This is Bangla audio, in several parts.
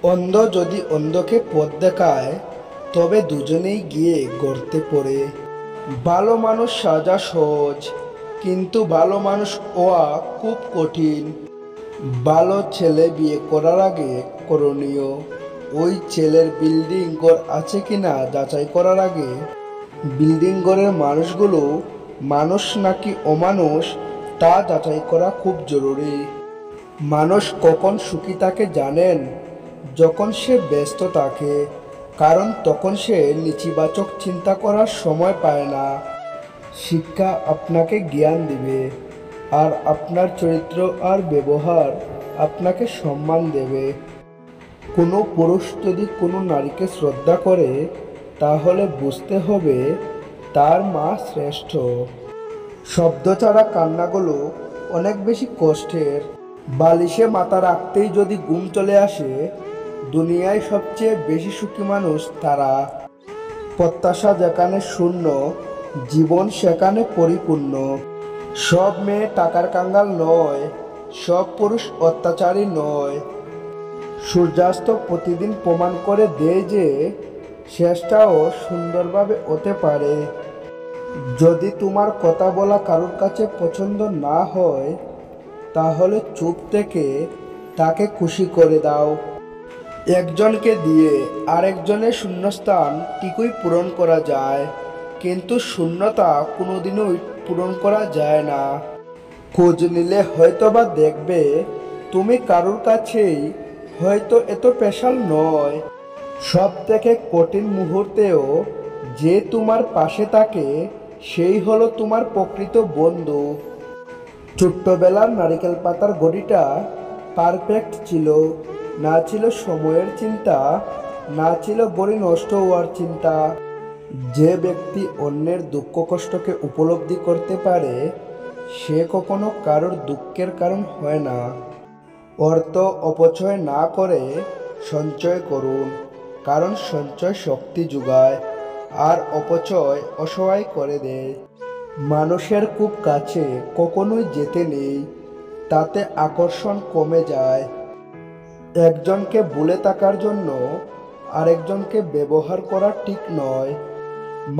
অন্ধ যদি অন্ধকে পথ দেখায় তবে দুজনেই গিয়ে গর্তে পড়ে। ভালো মানুষ সাজা সহজ, কিন্তু ভালো মানুষ হওয়া খুব কঠিন। ভালো ছেলে বিয়ে করার আগে করণীয়, ওই ছেলের বিল্ডিং ঘর আছে কিনা যাচাই করার আগে বিল্ডিং ঘরের মানুষগুলো মানুষ নাকি অমানুষ তা যাচাই করা খুব জরুরি। মানুষ কখন সুখী থাকে জানেন? যখন সে ব্যস্ত থাকে, কারণ তখন সে নেতিবাচক চিন্তা করার সময় পায় না। শিক্ষা আপনাকে জ্ঞান দিবে, আর আপনার চরিত্র আর ব্যবহার আপনাকে সম্মান দেবে। কোনো পুরুষ যদি কোনো নারীকে শ্রদ্ধা করে, তাহলে বুঝতে হবে তার মা শ্রেষ্ঠ। শব্দ ছাড়া কান্নাগুলো অনেক বেশি কষ্টের। বালিশে মাথা রাখতেই যদি ঘুম চলে আসে, দুনিয়ায় সবচেয়ে বেশি সুখী মানুষ তারা। প্রত্যাশা যেখানে শূন্য, জীবন সেখানে পরিপূর্ণ। সব মেয়ে টাকার কাঙ্গাল নয়, সব পুরুষ অত্যাচারী নয়। সূর্যাস্ত প্রতিদিন প্রমাণ করে দেয় যে শেষটাও সুন্দরভাবে হতে পারে। যদি তোমার কথা বলা কারোর কাছে পছন্দ না হয়, তাহলে চুপ থেকে তাকে খুশি করে দাও। একজনকে দিয়ে আরেকজনের শূন্যস্থান ঠিকই পূরণ করা যায়, কিন্তু শূন্যতা কোনোদিনই পূরণ করা যায় না। খোঁজ নিলে হয়তোবা দেখবে তুমি কারোর কাছেই হয়তো এত স্পেশাল নয়। সব থেকে কঠিন মুহূর্তেও যে তোমার পাশে থাকে, সেই হলো তোমার প্রকৃত বন্ধু। ছোট্টবেলার নারিকেল পাতার ঘড়িটা পারফেক্ট ছিল। না ছিল সময়ের চিন্তা, না ছিল ঘড়ি নষ্ট হওয়ার চিন্তা। যে ব্যক্তি অন্যের দুঃখ কষ্টকে উপলব্ধি করতে পারে, সে কখনো কারোর দুঃখের কারণ হয় না। অর্থ অপচয় না করে সঞ্চয় করুন, কারণ সঞ্চয় শক্তি যোগায়, আর অপচয় অসহায় করে দেয়। মানুষের খুব কাছে কখনোই যেতে নেই, তাতে আকর্ষণ কমে যায়। একজনকে ভুলে থাকার জন্য আরেকজনকে ব্যবহার করা ঠিক নয়।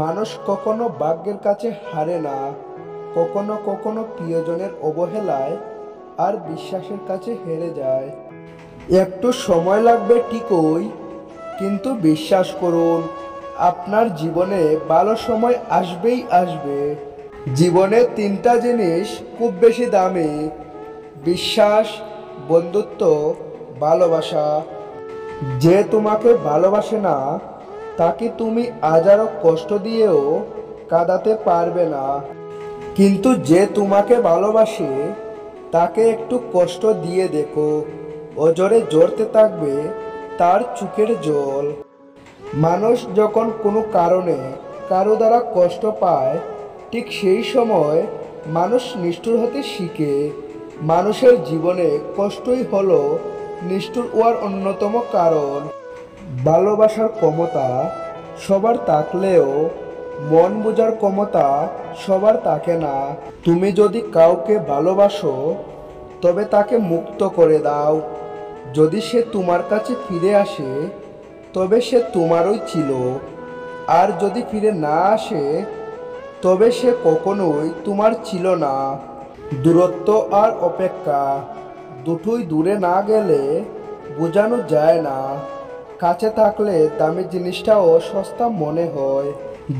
মানুষ কখনো ভাগ্যের কাছে হারে না, কখনো কখনো প্রিয়জনের অবহেলায় আর বিশ্বাসের কাছে হেরে যায়। একটু সময় লাগবে ঠিকই, কিন্তু বিশ্বাস করুন, আপনার জীবনে ভালো সময় আসবেই আসবে। জীবনে তিনটা জিনিস খুব বেশি দামি: বিশ্বাস, বন্ধুত্ব, ভালোবাসা। যে তোমাকে ভালোবাসে না, তাকে তুমি হাজারো কষ্ট দিয়েও কাঁদাতে পারবে না। কিন্তু যে তোমাকে ভালোবাসে, তাকে একটু কষ্ট দিয়ে দেখো, অঝরে ঝরতে থাকবে তার চোখের জল। মানুষ যখন কোনো কারণে কারো দ্বারা কষ্ট পায়, ঠিক সেই সময় মানুষ নিষ্ঠুর হতে শিখে। মানুষের জীবনে কষ্টই হলো নিষ্ঠুর হওয়ার অন্যতম কারণ। ভালোবাসার ক্ষমতা সবার থাকলেও মন বোঝার ক্ষমতা সবার থাকে না। তুমি যদি কাউকে ভালোবাসো, তবে তাকে মুক্ত করে দাও। যদি সে তোমার কাছে ফিরে আসে, তবে সে তোমারই ছিল। আর যদি ফিরে না আসে, তবে সে কখনোই তোমার ছিল না। দূরত্ব আর অপেক্ষা দুটোই দূরে না গেলে বোঝানো যায় না। কাছে থাকলে দামি জিনিসটাও সস্তা মনে হয়।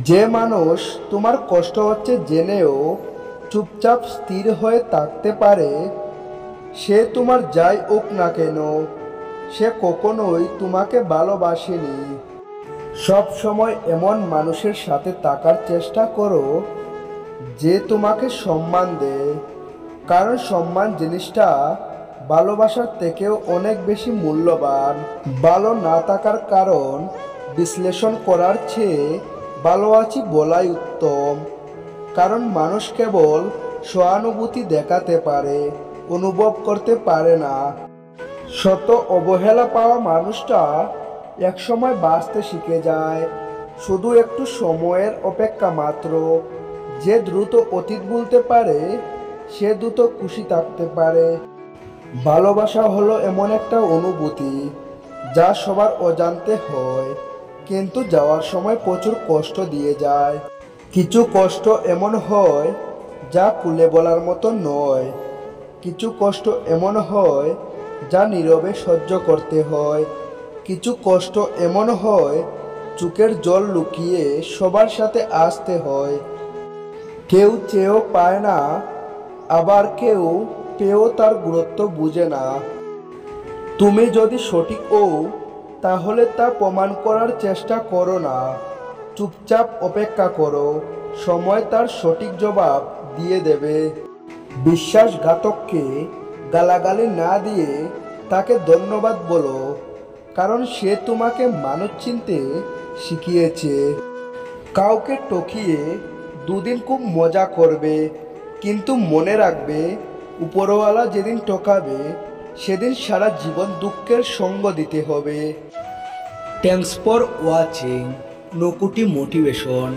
যে মানুষ তোমার কষ্ট হচ্ছে জেনেও চুপচাপ স্থির হয়ে থাকতে পারে, সে তোমার যাই হোক না কেন, সে কখনোই তোমাকে ভালোবাসেনি। সব সময় এমন মানুষের সাথে থাকার চেষ্টা করো যে তোমাকে সম্মান দেয়, কারণ সম্মান জিনিসটা ভালোবাসার থেকেও অনেক বেশি মূল্যবান। ভালো না থাকার কারণ বিশ্লেষণ করার চেয়ে ভালো আছি বলাই উত্তম। কারণ মানুষ কেবল সহানুভূতি দেখাতে পারে, অনুভব করতে পারে না। শত অবহেলা পাওয়া মানুষটা একসময় বাঁচতে শিখে যায়, শুধু একটু সময়ের অপেক্ষা মাত্র। যে দ্রুত অতীত ভুলতে পারে, সে দ্রুত খুশি থাকতে পারে। ভালোবাসা হলো এমন একটা অনুভূতি যা সবার অজান্তে হয়, কিন্তু যাওয়ার সময় প্রচুর কষ্ট দিয়ে যায়। কিছু কষ্ট এমন হয় যা খুলে বলার মতো নয়। কিছু কষ্ট এমন হয় যা নীরবে সহ্য করতে হয়। কিছু কষ্ট এমন হয় চোখের জল লুকিয়ে সবার সাথে আসতে হয়। কেউ চেয়েও পায় না, আবার কেউ পেয়েও তার গুরুত্ব বুঝে না। তুমি যদি সঠিক হও, তাহলে তা প্রমাণ করার চেষ্টা করো না। চুপচাপ অপেক্ষা করো, সময় তার সঠিক জবাব দিয়ে দেবে। বিশ্বাসঘাতককে গালাগালি না দিয়ে তাকে ধন্যবাদ বলো, কারণ সে তোমাকে মানুষ চিনতে শিখিয়েছে। কাউকে টকিয়ে দুদিন খুব মজা করবে, কিন্তু মনে রাখবে উপরওয়ালা যেদিন টকাবে সেদিন সারা জীবন দুঃখের সঙ্গ দিতে হবে। থ্যাঙ্কস ফর ওয়াচিং নকুটি মোটিভেশন।